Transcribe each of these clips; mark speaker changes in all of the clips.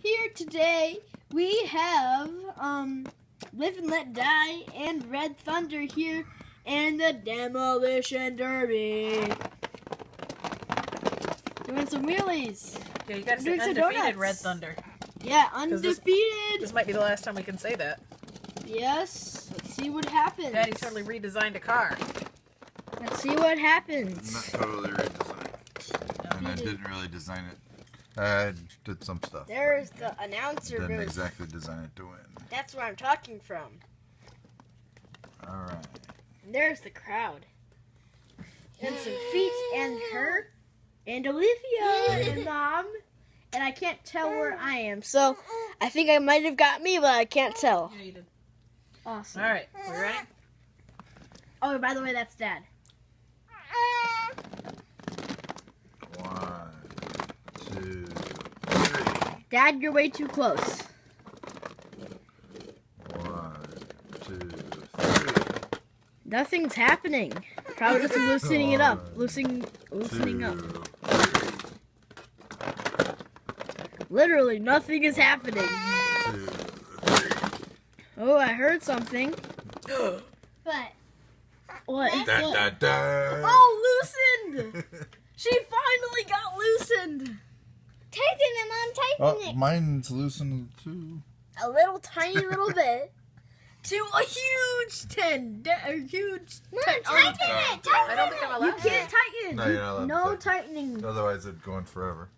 Speaker 1: Here today we have Live and Let Die and Red Thunder here in the Demolition Derby. Doing some wheelies.
Speaker 2: Yeah, you gotta say
Speaker 1: Doing some
Speaker 2: undefeated
Speaker 1: donuts.
Speaker 2: Red Thunder.
Speaker 1: Yeah, undefeated.
Speaker 2: This might be the last time we can say that.
Speaker 1: Yes, let's see what happens.
Speaker 2: Daddy totally redesigned a car.
Speaker 1: Let's see what happens.
Speaker 3: Not totally redesigned. And I didn't really design it. I did some stuff.
Speaker 1: There's the announcer
Speaker 3: Didn't
Speaker 1: booth.
Speaker 3: exactly design it to win.
Speaker 1: That's where I'm talking from.
Speaker 3: Alright.
Speaker 1: And there's the crowd. And some feet and her and Olivia and Mom. And I can't tell where I am. So I think I might have got me, but I can't tell.
Speaker 2: Yeah, you did.
Speaker 1: Awesome.
Speaker 2: Alright, we ready?
Speaker 1: Oh, by the way, that's Dad.
Speaker 3: 1, 2, 3.
Speaker 1: Dad, you're way too close.
Speaker 3: 1, 2, 3.
Speaker 1: Nothing's happening. Probably just loosening it up. Loosening up.
Speaker 3: 2, 3.
Speaker 1: Literally, nothing is happening.
Speaker 3: 2, 3.
Speaker 1: Oh, I heard something.
Speaker 4: What?
Speaker 1: What?
Speaker 3: Da, da, da.
Speaker 1: Oh, loosened! She finally got loosened.
Speaker 4: Tighten it, Mom. Tighten
Speaker 3: Oh,
Speaker 4: it.
Speaker 3: mine's loosened too.
Speaker 1: A little tiny little bit to a huge 10. A huge
Speaker 4: Mom,
Speaker 1: 10.
Speaker 4: tighten it.
Speaker 2: I don't think I'm
Speaker 1: You
Speaker 2: allowed to.
Speaker 1: can't tighten.
Speaker 3: No, you're not allowed to
Speaker 1: No
Speaker 3: tighten.
Speaker 1: tightening.
Speaker 3: Otherwise, it'd go on forever.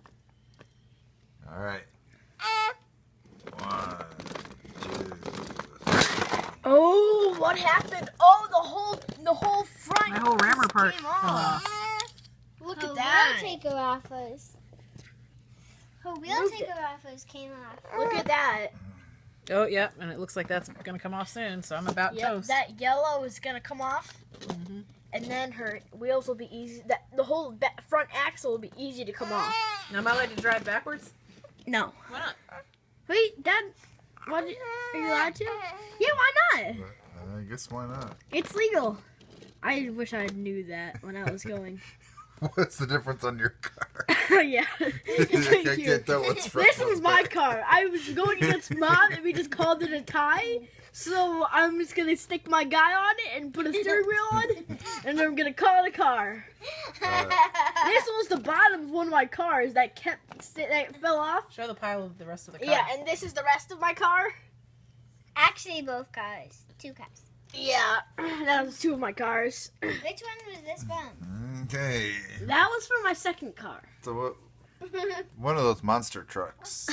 Speaker 3: Alright. 1, 2, 3.
Speaker 1: Oh, what happened? Oh, the whole front.
Speaker 2: My whole rammer
Speaker 1: just
Speaker 2: part
Speaker 1: came
Speaker 2: fell
Speaker 1: off.
Speaker 2: off.
Speaker 1: Look
Speaker 4: Her
Speaker 1: at that.
Speaker 4: wheel taker offers. Her wheel
Speaker 1: Moved it.
Speaker 4: taker offers came off.
Speaker 1: Look at that.
Speaker 2: Oh, yeah, and it looks like that's gonna come off soon, so I'm about
Speaker 1: Yep,
Speaker 2: toast.
Speaker 1: that yellow is gonna come off,
Speaker 2: Mhm.
Speaker 1: and then her wheels will be easy. The whole front axle will be easy to come off.
Speaker 2: Now, am I allowed to drive backwards?
Speaker 1: No.
Speaker 2: Why not?
Speaker 1: Wait, Dad. What? Are you allowed to? Yeah, why not?
Speaker 3: I guess why not?
Speaker 1: It's legal. I wish I knew that when I was going.
Speaker 3: What's the difference on your car?
Speaker 1: Yeah.
Speaker 3: I
Speaker 1: Thank
Speaker 3: can't
Speaker 1: you.
Speaker 3: tell what's front.
Speaker 1: This
Speaker 3: what's
Speaker 1: is my
Speaker 3: back.
Speaker 1: car. I was going against Mom, and we just called it a tie. So I'm just gonna stick my guy on it and put a steering wheel on, and then I'm gonna call it a car. This was the bottom of one of my cars that that fell off.
Speaker 2: Show the pile of the rest of the car.
Speaker 1: Yeah, and this is the rest of my car.
Speaker 4: Actually, both cars. 2 cars.
Speaker 1: Yeah, that was 2 of my cars.
Speaker 4: Which one was this from?
Speaker 3: Okay.
Speaker 1: That was for my second car.
Speaker 3: So what? One of those monster trucks.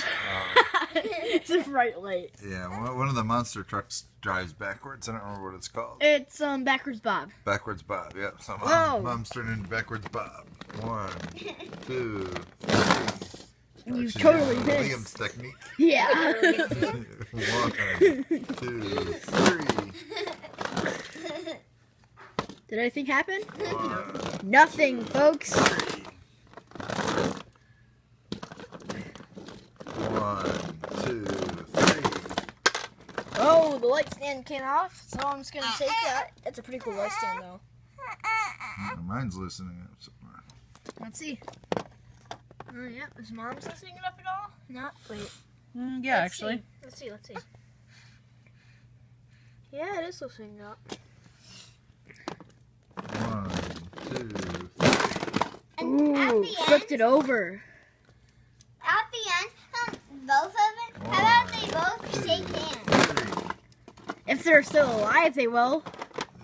Speaker 1: It's a bright light.
Speaker 3: Yeah, one of the monster trucks drives backwards. I don't remember what it's called.
Speaker 1: It's backwards Bob.
Speaker 3: Backwards Bob. Yep. So
Speaker 1: Whoa.
Speaker 3: Mom's turning into backwards Bob. 1, 2, 3.
Speaker 1: You
Speaker 3: She's
Speaker 1: totally
Speaker 3: using
Speaker 1: missed.
Speaker 3: Liam's technique.
Speaker 1: Yeah.
Speaker 3: 1, 2, 3.
Speaker 1: Did anything happen?
Speaker 3: 1,
Speaker 1: Nothing, folks.
Speaker 3: 3. 1, 2, 3.
Speaker 1: Oh, the light stand came off, so I'm just gonna take that. That's a pretty cool light stand, though.
Speaker 3: Mine's loosening up somewhere.
Speaker 1: Let's see. Yeah, is Mom's loosening it up at all? Not. Wait.
Speaker 2: Yeah,
Speaker 1: Let's
Speaker 2: actually.
Speaker 1: see. Let's see. Yeah, it is loosening up.
Speaker 3: 1, 2, 3.
Speaker 4: And at
Speaker 1: Ooh,
Speaker 4: the
Speaker 1: flipped
Speaker 4: end,
Speaker 1: it over.
Speaker 4: at the end, both of them, how about they both shake hands?
Speaker 1: If they're still alive, they will.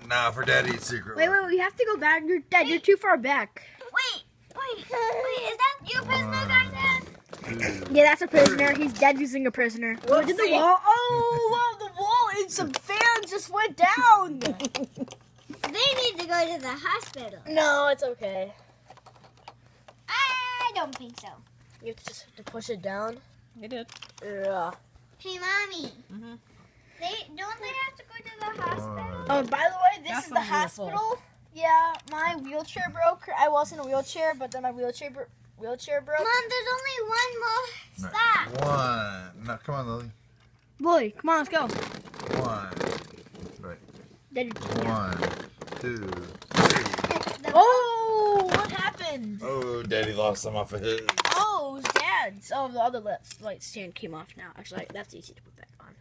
Speaker 3: Nah, for Daddy's secret.
Speaker 1: Wait, we have to go back. Dad, you're too far back.
Speaker 4: Wait, is that your prisoner, guys? Dad?
Speaker 3: 2.
Speaker 1: Yeah, that's a prisoner. He's dead using a prisoner. Look at the
Speaker 2: Whoopsie.
Speaker 1: wall. Oh, wow, the wall and some fans just went down.
Speaker 4: They need to go to the hospital.
Speaker 1: No, it's okay.
Speaker 4: I don't think so.
Speaker 1: You have to just have to push it down.
Speaker 2: You did.
Speaker 1: Yeah.
Speaker 4: Hey, Mommy.
Speaker 2: Mhm.
Speaker 4: Don't they have to go to the hospital?
Speaker 1: Oh, by the way, this
Speaker 2: That's
Speaker 1: is the
Speaker 2: when we were full.
Speaker 1: hospital. Yeah, my wheelchair broke. I was in a wheelchair, but then my wheelchair broke.
Speaker 4: Mom, there's only one more stop.
Speaker 3: 1. No, come on, Lily.
Speaker 1: Boy, come on, let's go.
Speaker 3: 1. Right.
Speaker 1: Dad,
Speaker 3: 1, 2, 3.
Speaker 1: oh, what happened?
Speaker 3: Oh, Daddy lost some off of his.
Speaker 1: Oh, Dad. heads. Oh, the other light stand came off now. Actually, that's easy to put back on.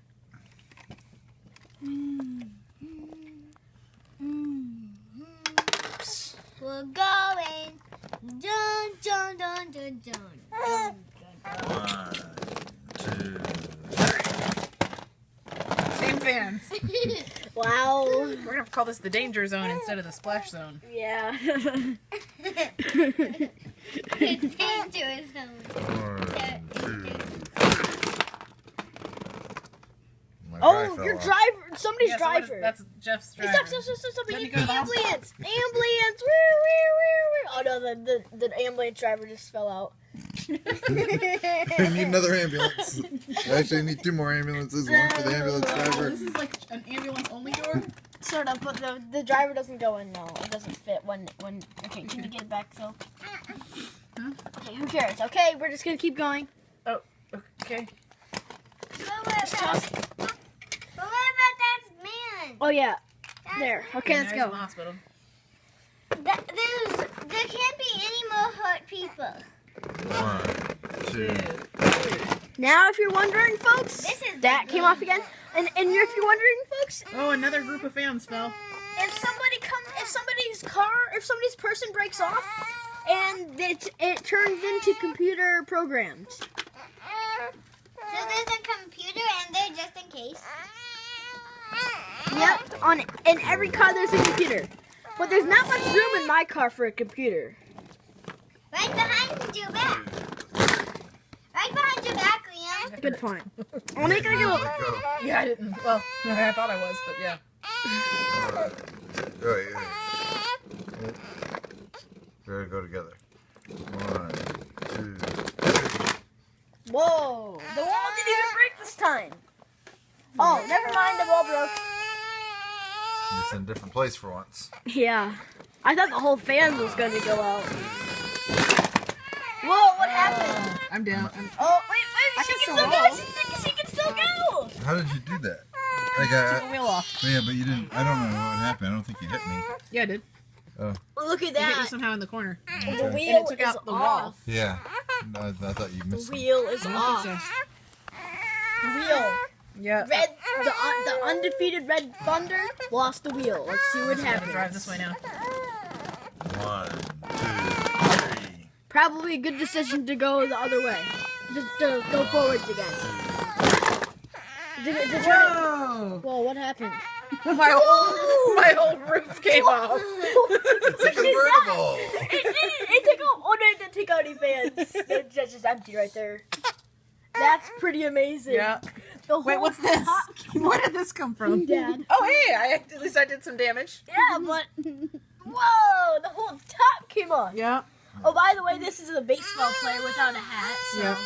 Speaker 4: We're going. Dun dun dun dun dun. Dun, dun, dun.
Speaker 3: 1, 2.
Speaker 2: Same fans.
Speaker 1: Wow.
Speaker 2: We're gonna have to call this the danger zone instead of the splash zone.
Speaker 1: Yeah.
Speaker 4: Dangerous zone.
Speaker 3: 1, 2. My guy
Speaker 1: Oh,
Speaker 3: fell
Speaker 1: your
Speaker 3: off.
Speaker 1: driver. Somebody's
Speaker 2: Yeah, so what is-
Speaker 1: driver.
Speaker 2: that's Jeff's
Speaker 1: Hey,
Speaker 2: driver.
Speaker 1: stop.
Speaker 2: Let me go to the
Speaker 1: Ambulance. Ambulance. Woo. Oh, no, the ambulance driver just fell out.
Speaker 3: I need another ambulance. Actually, I need 2 more ambulances. One for the ambulance driver.
Speaker 2: This is like an ambulance only door?
Speaker 1: Sort of, but the driver doesn't go in. No, it doesn't fit when. Okay, can you get it back, Phil?
Speaker 2: Huh?
Speaker 1: Okay, who cares? Okay, we're just gonna keep going.
Speaker 2: Oh, okay.
Speaker 4: But what about that man?
Speaker 1: Oh yeah, there. Okay,
Speaker 2: Yeah,
Speaker 1: let's
Speaker 2: now he's in
Speaker 1: go.
Speaker 2: the hospital.
Speaker 4: There can't be any more hurt people.
Speaker 3: 1, 2.
Speaker 1: Now, if you're wondering, folks,
Speaker 4: This is
Speaker 1: that came off again. And if you're wondering, folks,
Speaker 2: Oh, another group of fans fell.
Speaker 1: if somebody's person breaks off, and it turns into computer programs.
Speaker 4: So there's a computer and there just in case.
Speaker 1: Yep. In every car there's a computer, but there's not much room in my car for a computer.
Speaker 4: Right behind your back. Right behind your back, Leon.
Speaker 1: Good point. I'll make it a little.
Speaker 3: Go.
Speaker 2: Yeah, I didn't. Well, I thought I was, but yeah.
Speaker 3: Right, yeah. We're gonna go together. 1, 2, 3.
Speaker 1: Whoa! The wall didn't even break this time. Oh, never mind. The wall broke.
Speaker 3: It's in a different place for once.
Speaker 1: Yeah, I thought the whole fan was going to go out. Whoa! What happened?
Speaker 2: I'm down.
Speaker 1: Oh, wait!
Speaker 2: I
Speaker 1: She
Speaker 2: can
Speaker 1: can
Speaker 2: still
Speaker 1: still go. She can still go.
Speaker 3: How did you do that? Like,
Speaker 2: Took the wheel off.
Speaker 3: yeah, but you didn't. I don't know what happened. I don't think you hit me.
Speaker 2: Yeah, I did.
Speaker 1: Look at
Speaker 2: It hit you
Speaker 1: that.
Speaker 2: somehow in the corner.
Speaker 1: The
Speaker 2: And it
Speaker 1: wheel
Speaker 2: took
Speaker 1: is
Speaker 2: out the wall.
Speaker 1: off.
Speaker 3: Yeah. No, I thought you
Speaker 1: The
Speaker 3: missed me.
Speaker 1: wheel is
Speaker 2: I don't
Speaker 1: off.
Speaker 2: think so.
Speaker 1: The wheel.
Speaker 2: Yeah.
Speaker 1: The undefeated Red Thunder lost the wheel. Let's see what
Speaker 2: I'm gonna
Speaker 1: happens.
Speaker 2: drive this way now.
Speaker 3: 1, 2, 3.
Speaker 1: Probably a good decision to go the other way. Just to go forwards again.
Speaker 2: Whoa!
Speaker 1: Whoa, what happened?
Speaker 2: my whole roof came off.
Speaker 3: It's a convertible.
Speaker 1: It took out. Oh no, it didn't take out any fans. It's just empty right there. That's pretty amazing.
Speaker 2: Yeah.
Speaker 1: The whole
Speaker 2: Wait, what's this?
Speaker 1: top came
Speaker 2: Where
Speaker 1: off.
Speaker 2: did this come from?
Speaker 1: Dad.
Speaker 2: Oh, hey! At least I did some damage.
Speaker 1: Yeah, but whoa, the whole top came off.
Speaker 2: Yeah.
Speaker 1: Oh, by the way, this is a baseball player without a hat. So.
Speaker 2: Yeah.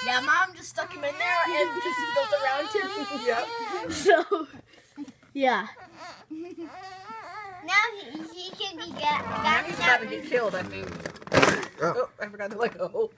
Speaker 1: Yeah, Mom just stuck him in there and just built around him.
Speaker 2: Yep.
Speaker 1: So, yeah.
Speaker 4: Now he can be
Speaker 2: Now he's about to get killed, I think.
Speaker 3: Oh.
Speaker 2: Oh, I forgot to let go.